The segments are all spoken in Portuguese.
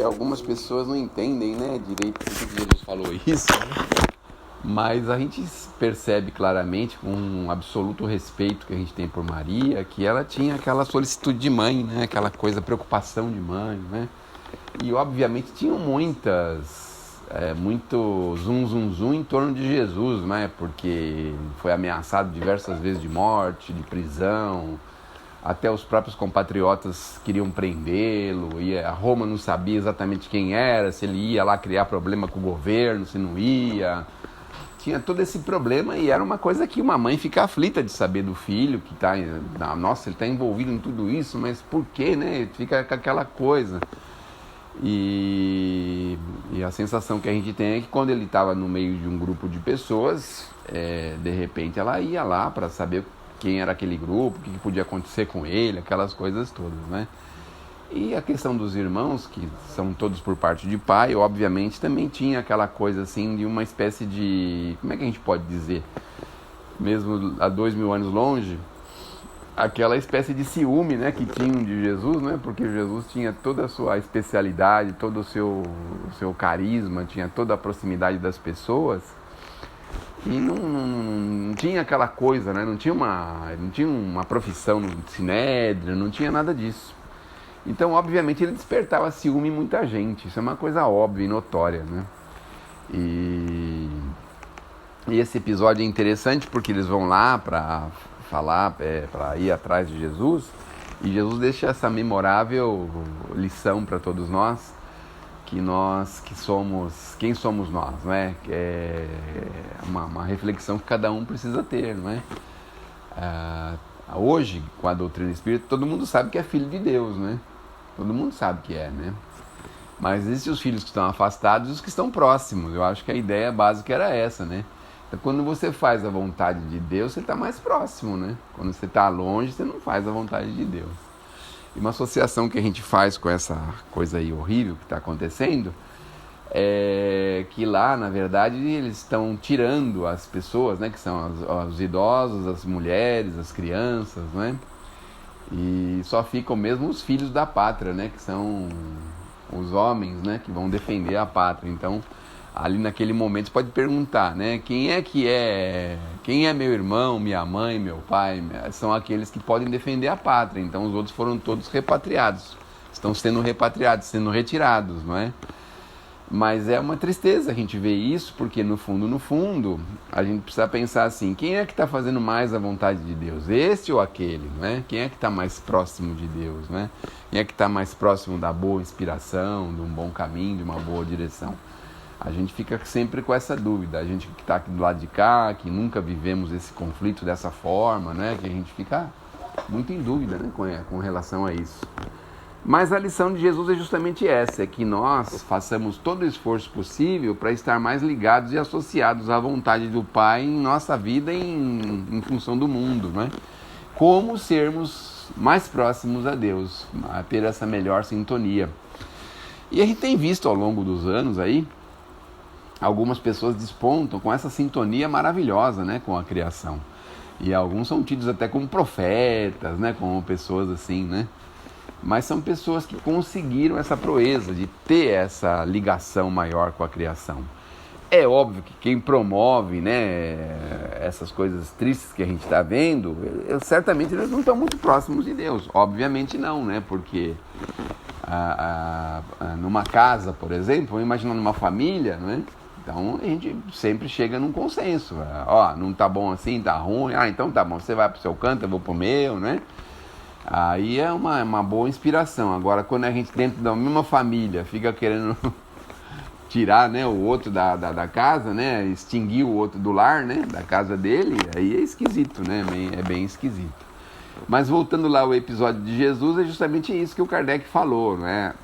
porque algumas pessoas não entendem, né, direito por que Jesus falou isso, né? Mas a gente percebe claramente, com um absoluto respeito que a gente tem por Maria, que ela tinha aquela solicitude de mãe, né? Aquela coisa, preocupação de mãe, né? E obviamente tinham muito zum em torno de Jesus, né? Porque foi ameaçado diversas vezes de morte, de prisão, até os próprios compatriotas queriam prendê-lo, e a Roma não sabia exatamente quem era, se ele ia lá criar problema com o governo, se não ia. Tinha todo esse problema e era uma coisa que uma mãe fica aflita de saber do filho, que está, nossa, ele está envolvido em tudo isso, mas por quê, né? Fica com aquela coisa. E a sensação que a gente tem é que quando ele estava no meio de um grupo de pessoas, de repente ela ia lá para saber quem era aquele grupo, o que podia acontecer com ele, aquelas coisas todas, né? E a questão dos irmãos, que são todos por parte de pai, obviamente também tinha aquela coisa assim de uma espécie de, como é que a gente pode dizer, mesmo há 2000 anos longe, aquela espécie de ciúme, né, que tinham de Jesus, né, porque Jesus tinha toda a sua especialidade, todo o seu carisma, tinha toda a proximidade das pessoas, e não tinha aquela coisa, né, não tinha uma profissão no Sinédrio, não tinha nada disso. Então, obviamente, ele despertava ciúme em muita gente. Isso é uma coisa óbvia e notória, né? E esse episódio é interessante porque eles vão lá para falar, para ir atrás de Jesus. E Jesus deixa essa memorável lição para todos nós, que somos, quem somos nós, né? Que é uma reflexão que cada um precisa ter, não é? Hoje, com a doutrina espírita, todo mundo sabe que é filho de Deus, né? Todo mundo sabe que é, né? Mas existem os filhos que estão afastados e os que estão próximos. Eu acho que a ideia básica era essa, né? Então, quando você faz a vontade de Deus, você está mais próximo, né? Quando você está longe, você não faz a vontade de Deus. E uma associação que a gente faz com essa coisa aí horrível que está acontecendo é que lá, na verdade, eles estão tirando as pessoas, né? Que são os idosos, as mulheres, as crianças, né? E só ficam mesmo os filhos da pátria, né? Que são os homens, né? Que vão defender a pátria. Então, ali naquele momento, você pode perguntar, né? Quem é meu irmão, minha mãe, meu pai? São aqueles que podem defender a pátria. Então, os outros foram todos repatriados. Estão sendo repatriados, sendo retirados, não é? Mas é uma tristeza a gente ver isso, porque no fundo, a gente precisa pensar assim, quem é que está fazendo mais a vontade de Deus? Este ou aquele, né? Quem é que está mais próximo de Deus, né? Quem é que está mais próximo da boa inspiração, de um bom caminho, de uma boa direção? A gente fica sempre com essa dúvida, a gente que está aqui do lado de cá, que nunca vivemos esse conflito dessa forma, né? Que a gente fica muito em dúvida, né? com relação a isso. Mas a lição de Jesus é justamente essa, é que nós façamos todo o esforço possível para estar mais ligados e associados à vontade do Pai em nossa vida em função do mundo, né? Como sermos mais próximos a Deus, a ter essa melhor sintonia. E a gente tem visto ao longo dos anos aí, algumas pessoas despontam com essa sintonia maravilhosa, né, com a criação. E alguns são tidos até como profetas, né, como pessoas assim, né? Mas são pessoas que conseguiram essa proeza de ter essa ligação maior com a criação. É óbvio que quem promove, né, essas coisas tristes que a gente está vendo, certamente eles não estão muito próximos de Deus. Obviamente não, né? Porque numa casa, por exemplo, vamos imaginar numa família, né? Então a gente sempre chega num consenso. Ó, não tá bom assim, tá ruim. Ah, então tá bom, você vai pro seu canto, eu vou pro meu, né? Aí é uma boa inspiração. Agora, quando a gente dentro da mesma família fica querendo tirar, né, o outro da casa, né, extinguir o outro do lar, né, da casa dele, aí é esquisito, né, é bem esquisito. Mas voltando lá ao episódio de Jesus, é justamente isso que o Kardec falou, né?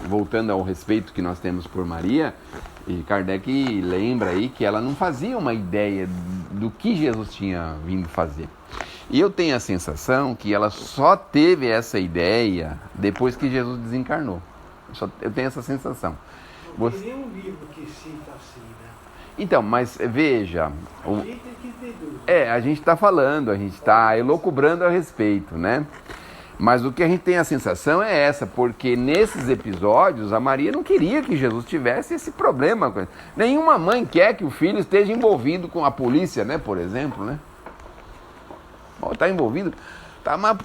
Voltando ao respeito que nós temos por Maria, e Kardec lembra aí que ela não fazia uma ideia do que Jesus tinha vindo fazer. E eu tenho a sensação que ela só teve essa ideia depois que Jesus desencarnou. Eu tenho essa sensação. Não tem nenhum livro que cita assim, né? Então, mas veja... A gente tem que ter dúvida. a gente está falando, a gente está elucubrando a respeito, né? Mas o que a gente tem a sensação é essa, porque nesses episódios a Maria não queria que Jesus tivesse esse problema. Nenhuma mãe quer que o filho esteja envolvido com a polícia, né, por exemplo, né? Está envolvido? Tá, mas por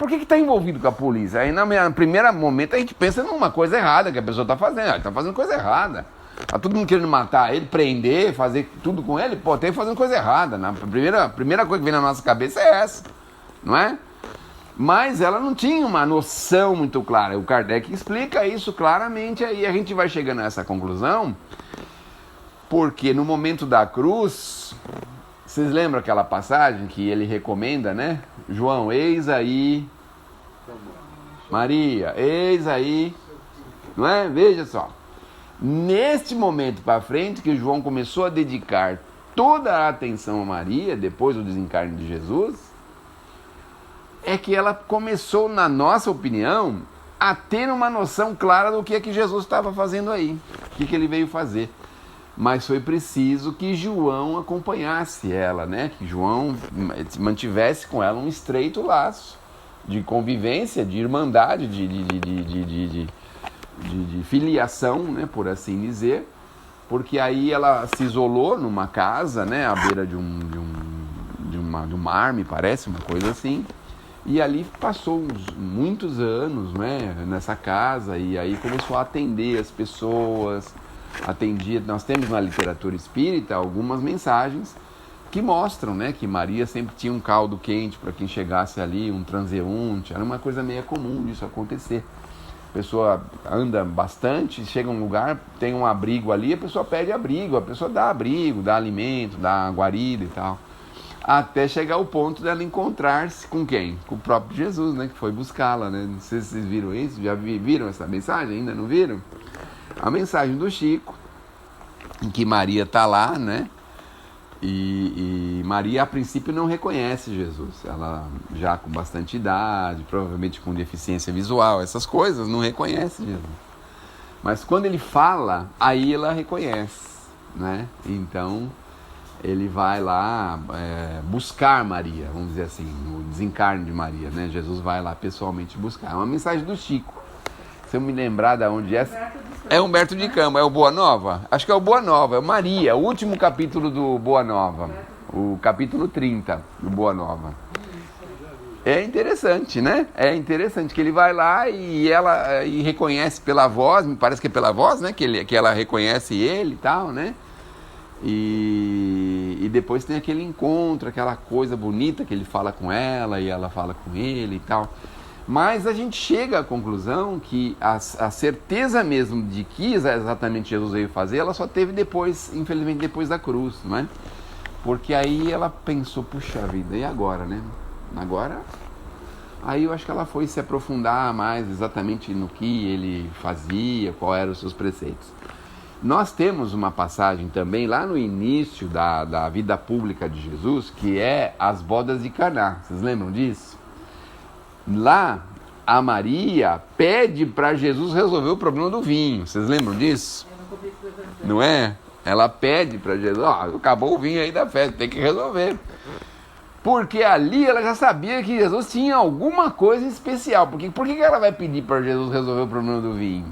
que tá envolvido com a polícia? Aí no primeiro momento a gente pensa numa coisa errada que a pessoa está fazendo. Ele está fazendo coisa errada. Tá todo mundo querendo matar ele, prender, fazer tudo com ele. Pô, tem fazendo coisa errada. Né? A primeira coisa que vem na nossa cabeça é essa, não é? Mas ela não tinha uma noção muito clara. O Kardec explica isso claramente, aí a gente vai chegando a essa conclusão, porque no momento da cruz, vocês lembram aquela passagem que ele recomenda, né? João, eis aí, Maria, eis aí, não é? Veja só, neste momento para frente que João começou a dedicar toda a atenção a Maria, depois do desencarne de Jesus, é que ela começou, na nossa opinião, a ter uma noção clara do que é que Jesus estava fazendo aí, o que ele veio fazer. Mas foi preciso que João acompanhasse ela, né? Que João mantivesse com ela um estreito laço de convivência, de irmandade, de filiação, né? Por assim dizer, porque aí ela se isolou numa casa, né? À beira de um mar, me parece, uma coisa assim. E ali passou muitos anos, né, nessa casa, e aí começou a atender as pessoas, atendia. Nós temos na literatura espírita algumas mensagens que mostram, né, que Maria sempre tinha um caldo quente para quem chegasse ali, um transeunte. Era uma coisa meio comum disso acontecer. A pessoa anda bastante, chega a um lugar, tem um abrigo ali, a pessoa pede abrigo, a pessoa dá abrigo, dá alimento, dá guarida e tal. Até chegar ao ponto dela encontrar-se com quem? Com o próprio Jesus, né? Que foi buscá-la, né? Não sei se vocês viram isso, já viram essa mensagem? Ainda não viram? A mensagem do Chico, em que Maria está lá, né? E Maria, a princípio, não reconhece Jesus. Ela já com bastante idade, provavelmente com deficiência visual, essas coisas, não reconhece Jesus. Mas quando ele fala, aí ela reconhece, né? Então ele vai lá buscar Maria, vamos dizer assim, o desencarne de Maria, né? Jesus vai lá pessoalmente buscar. É uma mensagem do Chico. Se eu me lembrar de onde é... É Humberto de Campos, é o Boa Nova? Acho que é o Boa Nova, é o Maria, o último capítulo do Boa Nova. O capítulo 30 do Boa Nova. É interessante, né? É interessante que ele vai lá e ela reconhece pela voz, me parece que é pela voz, né? Que ela reconhece ele e tal, né? E depois tem aquele encontro, aquela coisa bonita que ele fala com ela e ela fala com ele e tal. Mas a gente chega à conclusão que a certeza mesmo de que exatamente Jesus veio fazer, ela só teve depois, infelizmente depois da cruz, não é? Porque aí ela pensou, puxa vida, e agora, né? Agora, aí eu acho que ela foi se aprofundar mais exatamente no que ele fazia, quais eram os seus preceitos. Nós temos uma passagem também lá no início da vida pública de Jesus, que é as bodas de Caná. Vocês lembram disso? Lá, a Maria pede para Jesus resolver o problema do vinho. Vocês lembram disso? Não é? Ela pede para Jesus, acabou o vinho aí da festa, tem que resolver. Porque ali ela já sabia que Jesus tinha alguma coisa especial. Por que ela vai pedir para Jesus resolver o problema do vinho?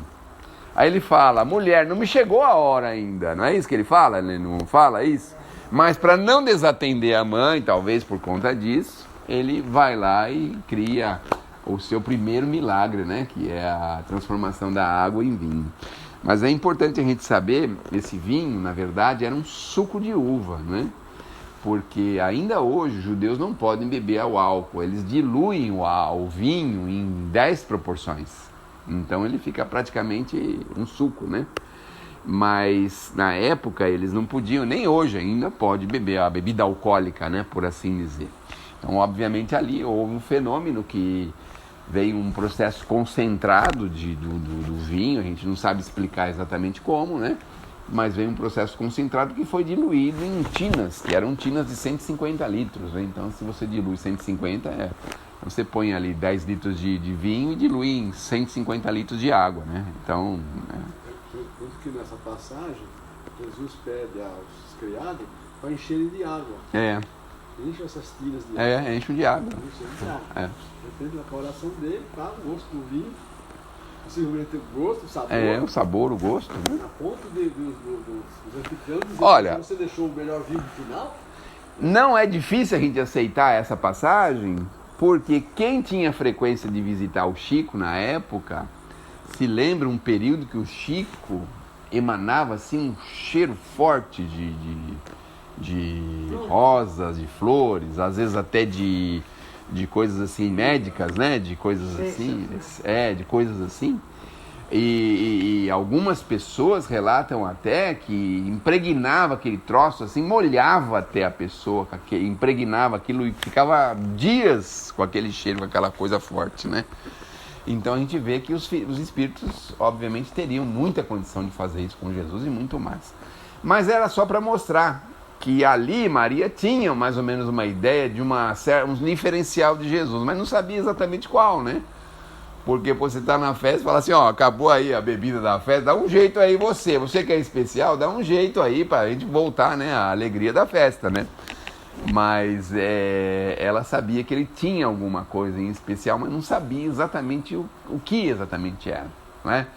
Aí ele fala, mulher, não me chegou a hora ainda. Não é isso que ele fala? Ele não fala isso? Mas para não desatender a mãe, talvez por conta disso, ele vai lá e cria o seu primeiro milagre, né? Que é a transformação da água em vinho. Mas é importante a gente saber, esse vinho, na verdade, era um suco de uva, né? Porque ainda hoje os judeus não podem beber o álcool, eles diluem o vinho em 10 proporções. Então ele fica praticamente um suco, né? Mas na época eles não podiam, nem hoje ainda pode beber a bebida alcoólica, né? Por assim dizer. Então obviamente ali houve um fenômeno que veio um processo concentrado do vinho, a gente não sabe explicar exatamente como, né? Mas veio um processo concentrado que foi diluído em tinas, que eram tinas de 150 litros, né? Então se você dilui 150, você põe ali 10 litros de vinho e dilui em 150 litros de água, né? Então... Tanto que nessa passagem, Jesus pede aos criados para encherem de água. Enche essas tiras de água. Enche de água. Enche de água. Depende da coloração dele, tá? O gosto do vinho. Possivelmente o gosto, o sabor. O sabor, o gosto. Né? A ponto dos anfitriões dizer Olha, que você deixou o melhor vinho no final. Não é difícil a gente aceitar essa passagem, porque quem tinha frequência de visitar o Chico na época, se lembra um período que o Chico emanava assim um cheiro forte de rosas, de flores, às vezes até de coisas assim médicas, né? De coisas assim, de coisas assim. E algumas pessoas relatam até que impregnava aquele troço assim, molhava até a pessoa, impregnava aquilo e ficava dias com aquele cheiro, com aquela coisa forte, né? Então a gente vê que os espíritos, obviamente, teriam muita condição de fazer isso com Jesus e muito mais. Mas era só para mostrar que ali Maria tinha mais ou menos uma ideia de um diferencial de Jesus, mas não sabia exatamente qual, né? Porque você está na festa e fala assim, acabou aí a bebida da festa, dá um jeito aí você que é especial, dá um jeito aí para a gente voltar, né, à alegria da festa, né? Mas ela sabia que ele tinha alguma coisa em especial, mas não sabia exatamente o que exatamente era, né?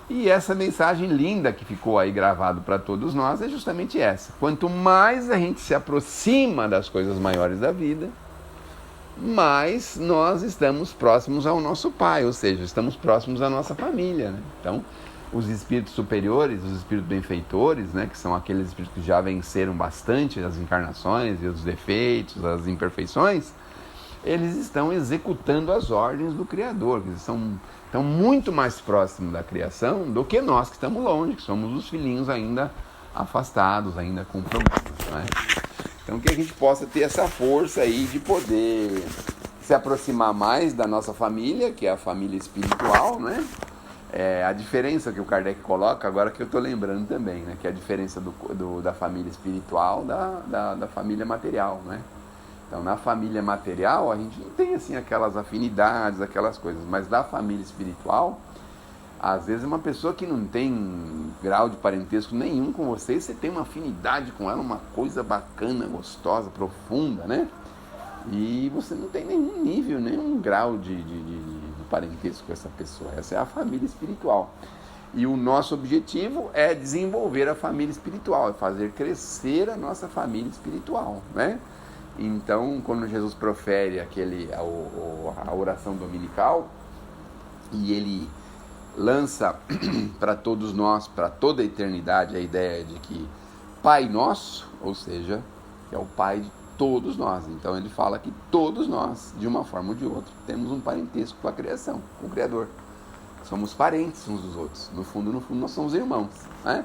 E essa mensagem linda que ficou aí gravado para todos nós é justamente essa. Quanto mais a gente se aproxima das coisas maiores da vida, mais nós estamos próximos ao nosso Pai, ou seja, estamos próximos à nossa família, né? Então, os espíritos superiores, os espíritos benfeitores, né, que são aqueles espíritos que já venceram bastante as encarnações e os defeitos, as imperfeições, eles estão executando as ordens do Criador, que estão muito mais próximos da criação do que nós que estamos longe, que somos os filhinhos ainda afastados, ainda com problemas, né? Então que a gente possa ter essa força aí de poder se aproximar mais da nossa família, que é a família espiritual, né? A diferença que o Kardec coloca, agora que eu estou lembrando também, né? Que é a diferença da família espiritual da família material, né? Então, na família material, a gente não tem assim aquelas afinidades, aquelas coisas, mas da família espiritual, às vezes uma pessoa que não tem grau de parentesco nenhum com você, você tem uma afinidade com ela, uma coisa bacana, gostosa, profunda, né? E você não tem nenhum nível, nenhum grau de parentesco com essa pessoa. Essa é a família espiritual. E o nosso objetivo é desenvolver a família espiritual, é fazer crescer a nossa família espiritual, né? Então, quando Jesus profere a oração dominical, e ele lança para todos nós, para toda a eternidade, a ideia de que Pai Nosso, ou seja, é o Pai de todos nós. Então ele fala que todos nós, de uma forma ou de outra, temos um parentesco com a criação, com o Criador. Somos parentes uns dos outros. No fundo, nós somos irmãos, né?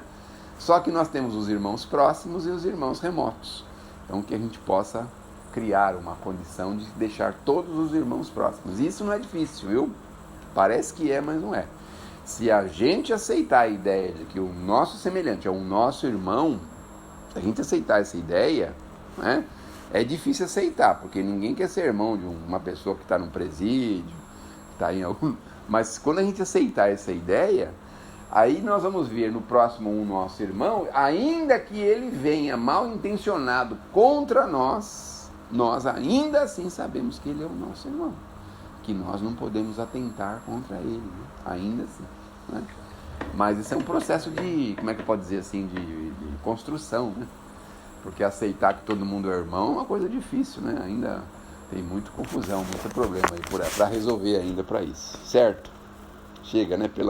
Só que nós temos os irmãos próximos e os irmãos remotos. Então que a gente possa criar uma condição de deixar todos os irmãos próximos. Isso não é difícil, viu? Parece que é, mas não é. Se a gente aceitar a ideia de que o nosso semelhante é o nosso irmão, se a gente aceitar essa ideia, né, é difícil aceitar, porque ninguém quer ser irmão de uma pessoa que está num presídio, que está em algum... Mas quando a gente aceitar essa ideia, aí nós vamos ver no próximo um nosso irmão, ainda que ele venha mal intencionado contra nós, nós ainda assim sabemos que ele é o nosso irmão, que nós não podemos atentar contra ele, né? Ainda assim, né? Mas isso é um processo de, como é que eu posso dizer assim, de construção, né? Porque aceitar que todo mundo é irmão é uma coisa difícil, né? Ainda tem muita confusão, muito problema aí para resolver ainda para isso, certo? Chega, né?